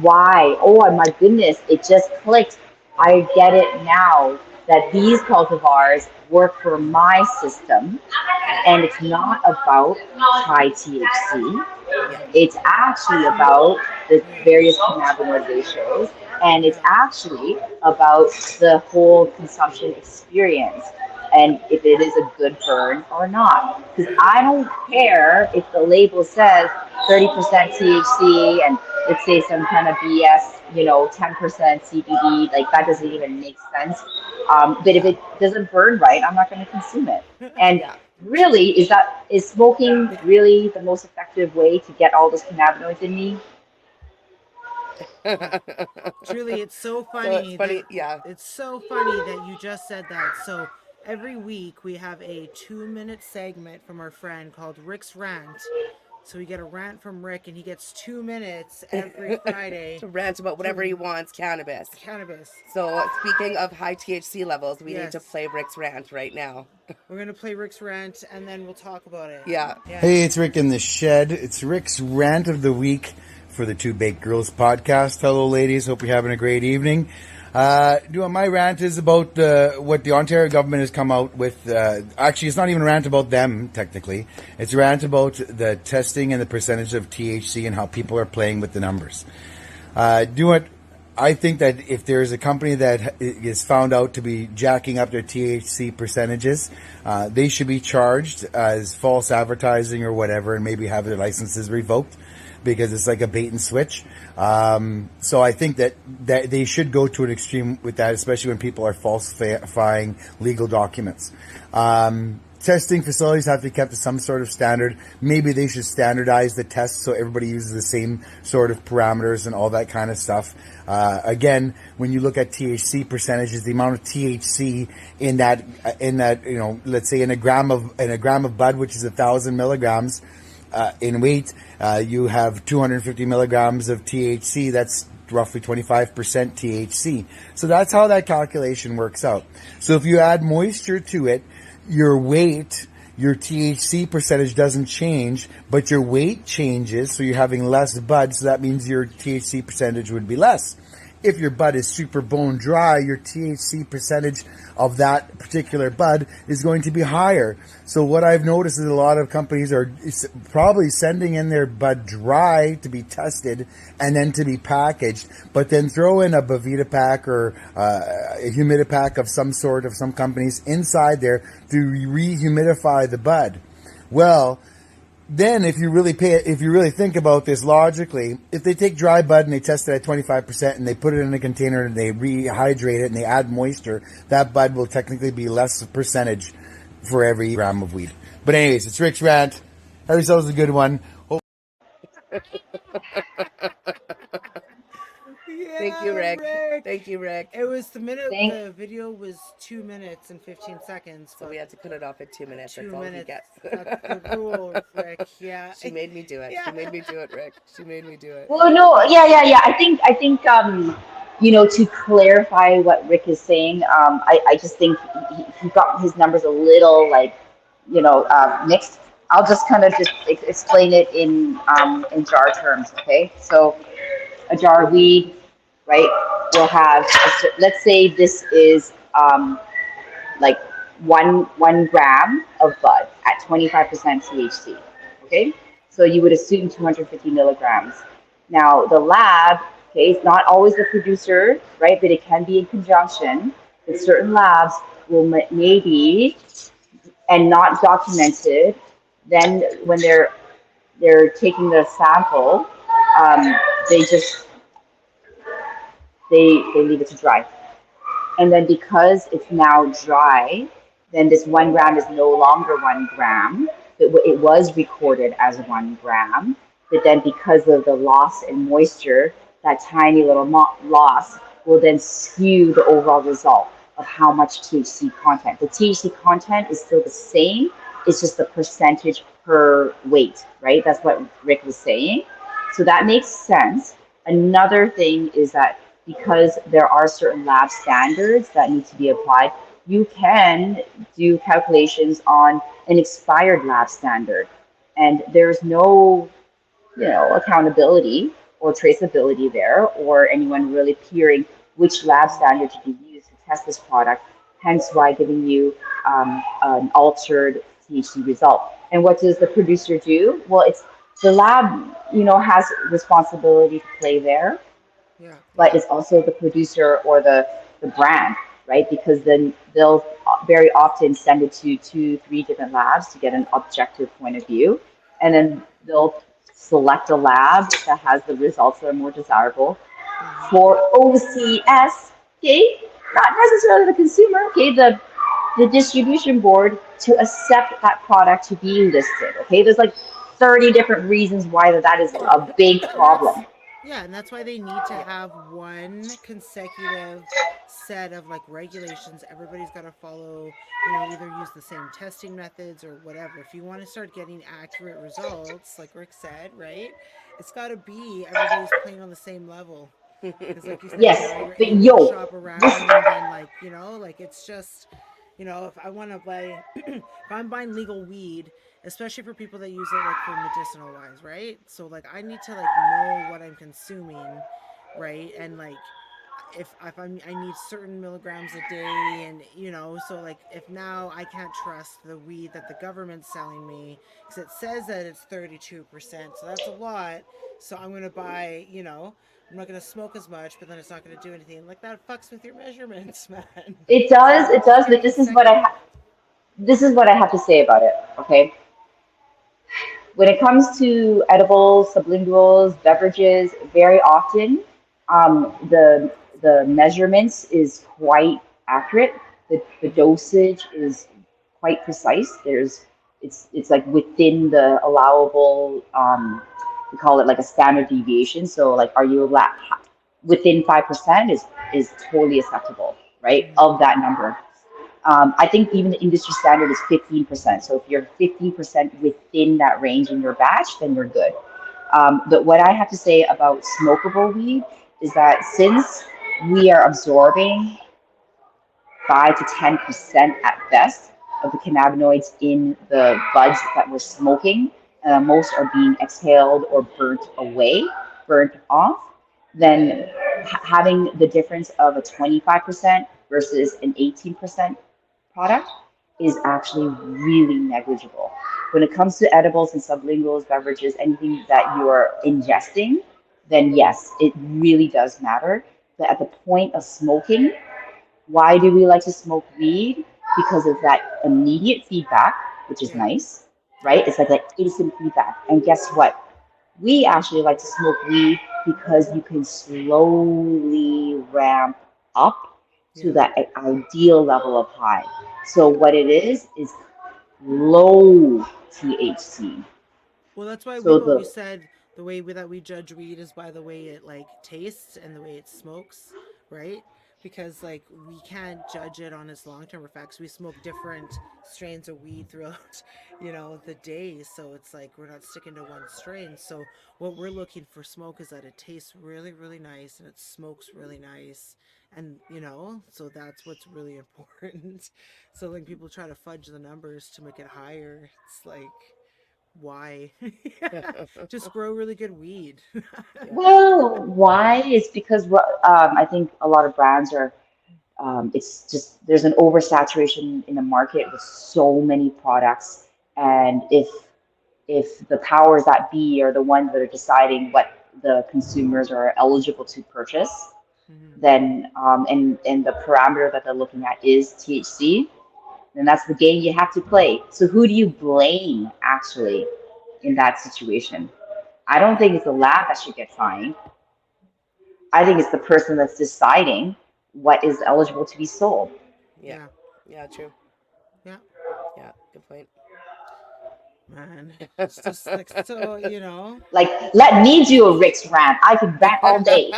why? Oh my goodness, it just clicked. I get it now that these cultivars work for my system, Yeah. and it's not about high THC. Yeah. It's actually about the Yeah. various cannabinoid ratios, and it's Yeah. actually about the whole consumption experience and if it is a good burn or not. Because I don't care if the label says 30% THC and let's say some kind of BS, 10% CBD, like that doesn't even make sense. But if Yeah. it doesn't burn right, I'm not going to consume it. And Yeah. really, is smoking really the most effective way to get all those cannabinoids in me? Truly, it's so So it's funny that funny. Yeah. you just said that. So every week we have a 2-minute segment from our friend called Rick's Rant. So we get a rant from Rick, and he gets 2 minutes every Friday To rant about whatever he to wants, cannabis. cannabis. So speaking of high THC levels, we need to Yes, play Rick's rant right now. we're gonna play Rick's rant, and then we'll talk about it. Yeah. Yeah. Hey, it's Rick in the shed. It's Rick's rant of the week. for the Two Baked Girls podcast. Hello, ladies. Hope you're having a great evening. My rant is about what the Ontario government has come out with. Actually, it's not even a rant about them, technically. It's a rant about the testing and the percentage of THC and how people are playing with the numbers. I think that if there's a company that is found out to be jacking up their THC percentages, they should be charged as false advertising or whatever and maybe have their licenses revoked because it's like a bait and switch. So I think that they should go to an extreme with that, especially when people are falsifying legal documents. Testing facilities have to be kept to some sort of standard. Maybe they should standardize the tests so everybody uses the same sort of parameters and all that kind of stuff. Again, when you look at THC percentages, the amount of THC in that, let's say in a gram of bud, which is 1,000 milligrams in weight, you have 250 milligrams of THC. That's roughly 25% THC. So that's how that calculation works out. So if you add moisture to it, your weight, your THC percentage doesn't change, but your weight changes, so you're having less bud, so that means your THC percentage would be less. If your bud is super bone dry, your THC percentage of that particular bud is going to be higher. So what I've noticed is a lot of companies are probably sending in their bud dry to be tested and then to be packaged, but then throw in a Bavita pack or a humidipack of some sort of some companies inside there to rehumidify the bud. Well, then if you really think about this logically, if they take dry bud and they test it at 25% and they put it in a container and they rehydrate it and they add moisture, that bud will technically be less percentage for every gram of weed. But anyways, it's Rick's rant. Have yourselves a good one. Thank you, Rick. Thank you, Rick. It was the video was 2 minutes and 15 seconds. So we had to cut it off at 2 minutes. 2 That's all he minutes. gets. That's the rule, Rick. Yeah. She made me do it. Yeah. She made me do it, Rick. She made me do it. Well, no, yeah. I think, to clarify what Rick is saying, I just think he got his numbers a little mixed. I'll just kind of just explain it in jar terms, okay? So a jar of weed, right, will have, let's say this is like one gram of bud at 25% THC, okay? So you would assume 250 milligrams. Now the lab, okay, it's not always the producer, right, but it can be in conjunction with certain labs will maybe, and not documented, then when they're taking the sample, they leave it to dry. And then because it's now dry, then this 1 gram is no longer 1 gram. It was recorded as 1 gram, but then because of the loss in moisture, that tiny little loss will then skew the overall result of how much THC content. The THC content is still the same, it's just the percentage per weight, right? That's what Rick was saying. So that makes sense. Another thing is that because there are certain lab standards that need to be applied, you can do calculations on an expired lab standard. And there's no, accountability or traceability there, or anyone really peering which lab standard to use to test this product, hence why giving you an altered THC result. And what does the producer do? Well, it's the lab, has responsibility to play there. Yeah. But it's also the producer or the brand, right? Because then they'll very often send it to 2-3 different labs to get an objective point of view. And then they'll select a lab that has the results that are more desirable for OCS, okay? Not necessarily the consumer, okay? The distribution board to accept that product to be listed, okay? There's like 30 different reasons why that is a big problem. Yeah, and that's why they need to have one consecutive set of regulations. Everybody's got to follow, either use the same testing methods or whatever. If you want to start getting accurate results, like Rick said, right? It's got to be everybody's playing on the same level. Because like you said, yes, you're but able to shop around and it's just, You know, if I want to buy, if I'm buying legal weed, especially for people that use it like for medicinal wise, right? So like I need to like know what I'm consuming, right? And like I need certain milligrams a day, and you know, so like if now I can't trust the weed that the government's selling me because it says that it's 32%, so that's a lot. So I'm gonna buy, you know, I'm not gonna smoke as much, but then it's not gonna do anything. Like that fucks with your measurements, man. It So does, you it just does, gotta but keep second. this is what I have to say about it. Okay, when it comes to edibles, sublinguals, beverages, very often the measurements is quite accurate. The Mm-hmm. dosage is quite precise. It's like within the allowable. We call it like a standard deviation. So like, are you within 5% is totally acceptable, right? Mm-hmm. Of that number. I think even the industry standard is 15%. So if you're 15% within that range in your batch, then you're good. But what I have to say about smokable weed is that since we are absorbing 5 to 10% at best of the cannabinoids in the buds that we're smoking, most are being exhaled or burnt off, then having the difference of a 25% versus an 18% product is actually really negligible. When it comes to edibles and sublinguals, beverages, anything that you are ingesting, then yes, it really does matter. But at the point of smoking, why do we like to smoke weed? Because of that immediate feedback, which is Yeah. nice, right? It's like that instant feedback. And guess what? We actually like to smoke weed because you can slowly ramp up to Yeah. that ideal level of high. So what it is low THC. Well, that's why So we've always the said the way that we judge weed is by the way it like tastes and the way it smokes, right? Because like we can't judge it on its long-term effects. We smoke different strains of weed throughout, you know, the day, so it's like we're not sticking to one strain. So what we're looking for smoke is that it tastes really, really nice and it smokes really nice, and you know, so that's what's really important. So when people try to fudge the numbers to make it higher, it's like why? Just grow really good weed. Yeah. well, why is because I think a lot of brands are it's just there's an oversaturation in the market with so many products, and if the powers that be are the ones that are deciding what the consumers are eligible to purchase, Mhm. then and the parameter that they're looking at is THC, then that's the game you have to play. So who do you blame actually in that situation? I don't Yeah. think it's the lab that should get fined. I think it's the person that's deciding what is eligible to be sold. Yeah. Yeah. Yeah. True. Yeah. Yeah. Good point. Man. It's just like so, you know. Like, let me do a Rick's rant. I could rant all day.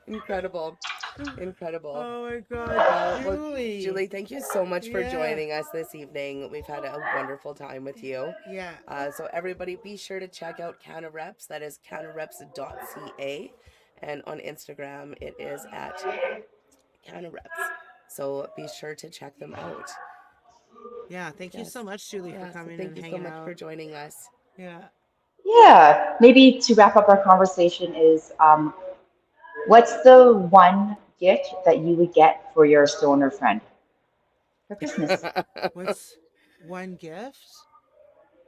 Incredible. Incredible. Oh my god, Well, Julie. Julie, thank you so much for Yeah. joining us this evening. We've had a wonderful time with you. Yeah. So, everybody, be sure to check out CannaReps. That is cannareps.ca. And on Instagram, it is at CannaReps. So, be sure to check them out. Yeah. Thank you so Yes. much, Julie, for Yeah. So, coming thank and you so hanging much for out. joining us. Yeah. Yeah, maybe to wrap up our conversation is what's the one gift that you would get for your stoner friend for Christmas? What's one gift?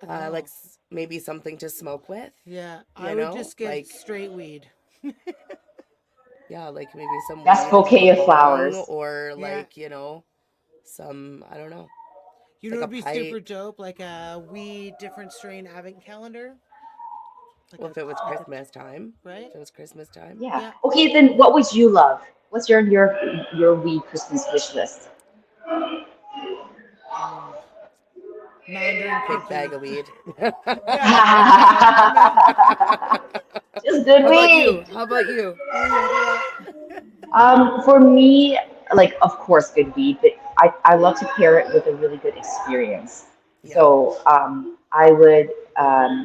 Like Oh. maybe something to smoke with, Yeah. I you would know? just get Like, straight weed. yeah, like maybe some Best weed and like a bouquet of bong flowers. or Yeah. like, some, I don't know, You know, like a it'd be super pipe. dope, like a weed different strain advent calendar, Well, if it was Christmas time, right? if it was Christmas time. Yeah. Yeah. Okay, then what would you love? What's your weed Christmas wish list? Oh, Mandarin Big bag cookie. of weed. Yeah, yeah, Just good How about you? weed. How about you? weed. Yeah, For me, like of course good weed, but I love to pair it with a really good experience. Yeah. So I would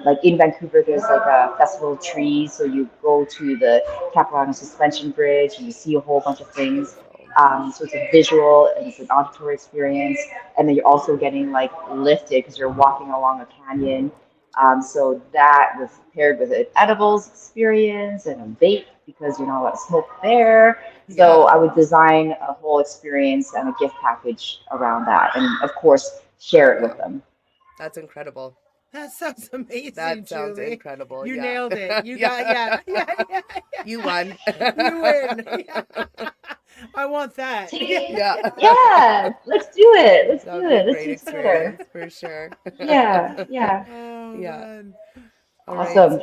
like in Vancouver there's like a festival of trees, so you go to the Capilano Suspension Bridge and you see a whole bunch of things. Beautiful. So it's a visual and it's an auditory experience, and then you're also getting like lifted because you're walking along a canyon. So that was paired with an edibles experience and a vape because you're not allowed to smoke there. So Yeah. I would design a whole experience and a gift package around that, and of course share it with Wow. them. That's incredible. That sounds amazing, That sounds Julie. incredible. You Yeah. nailed it. You Yeah. got yeah. You won. You win. Yeah. I want that. Yeah. Yeah, let's do it. Let's That do would be a it. Let's great do it together. experience for sure. Yeah, yeah. Oh Yeah. man. All right. Awesome.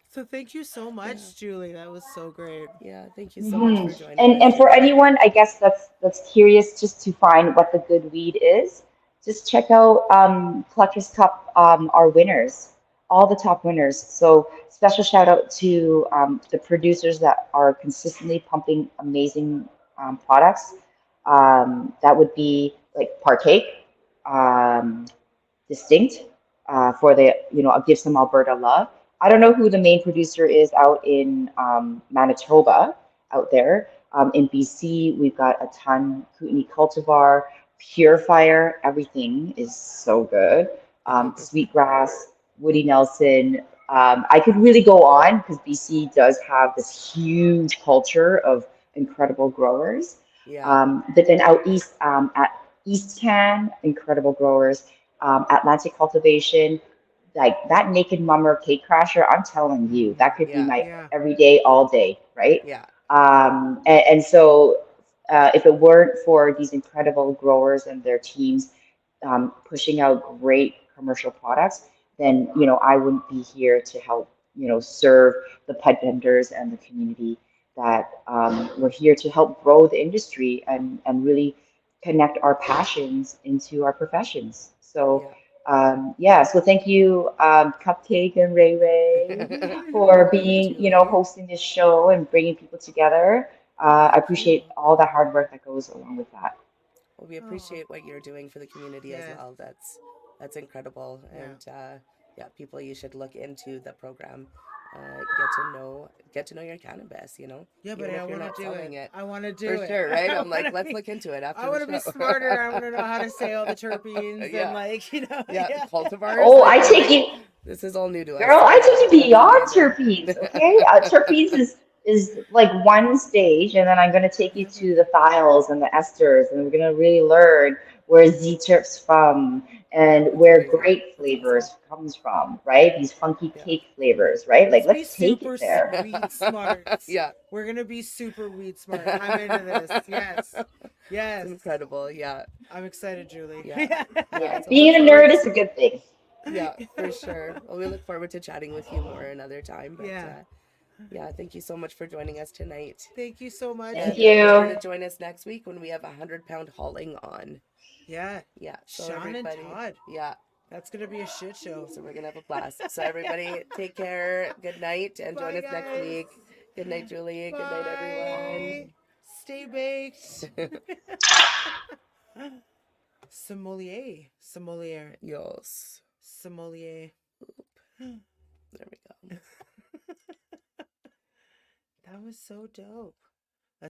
So thank you so Yeah. much, Julie. That was so great. Yeah. Thank you so much hmm for joining us And for today. anyone, I guess that's curious just to find what the good weed is, just check out Collector's Cup, our winners, all the top winners. So special shout out to the producers that are consistently pumping amazing products. That would be like Partake, um, Distinct, for the, Give Some Alberta Love. I don't know who the main producer is out in Manitoba, out there. In BC, we've got a ton. Kootenai Cultivar, Purifier, everything is so good. Sweetgrass, Woody Nelson. I could really go on because BC does have this huge culture of incredible growers. Yeah. But then out east, at East Can, incredible growers. Atlantic Cultivation, like that Naked Mummer Cake Crasher, I'm telling you, that could be Yeah. my Yeah. every day, all day, right? Yeah. And so if it weren't for these incredible growers and their teams pushing out great commercial products, then, I wouldn't be here to help, serve the pet vendors and the community that we're here to help grow the industry and really connect our passions into our professions. So, Yeah. yeah, so thank you, Cupcake and Rae Rae, for Thank you, being, Julie. hosting this show and bringing people together. I Thank you. appreciate all the hard work that goes along with that. Well, we Oh, appreciate what you're doing for the community as yes. well. That's incredible. Yeah. And yeah, people, you should look into the program. Get to know your cannabis, Yeah, but even I if you're want to not do selling it. it. I want to For do it. sure, right? I I'm like, want to let's be. look into it I after want to the be show. smarter. I want to know how to say all the terpenes Yeah. and like Yeah, yeah. cultivars. Oh, Like I we're take like, you, this is all new to us. girl, So I yeah, took you that's beyond amazing. terpenes, okay? Terpenes is like one stage, and then I'm going to take you to the thiols and the esters, and we're going to really learn where Z-terps from and That's where crazy. grape That's awesome. flavors comes from, right? These funky Yeah. cake flavors, right? Like, Let's be let's take super it there. weed smarts. Yeah. We're gonna be super weed smart. I'm into this. Yes. It's Yes. incredible. Yeah. I'm excited, Julie. Yeah. Yeah. Yeah, So look being a forward. nerd is a good thing. Yeah, for sure. Well, we look forward to chatting with you more another time. But Yeah. yeah, thank you so much for joining us tonight. Thank you so much. Thank And be sure to you. join us next week when we have 100-pound hauling on. Yeah. Yeah. So Sean and everybody. Todd. Yeah. That's gonna be a shit show. So we're gonna have a blast. So everybody, take care. Good night, and join Bye, us next guys. week. Good night, Julie. Good night, Bye. everyone. Stay baked. Sommelier. Sommelier. Yes. Sommelier. There we go. That was so dope.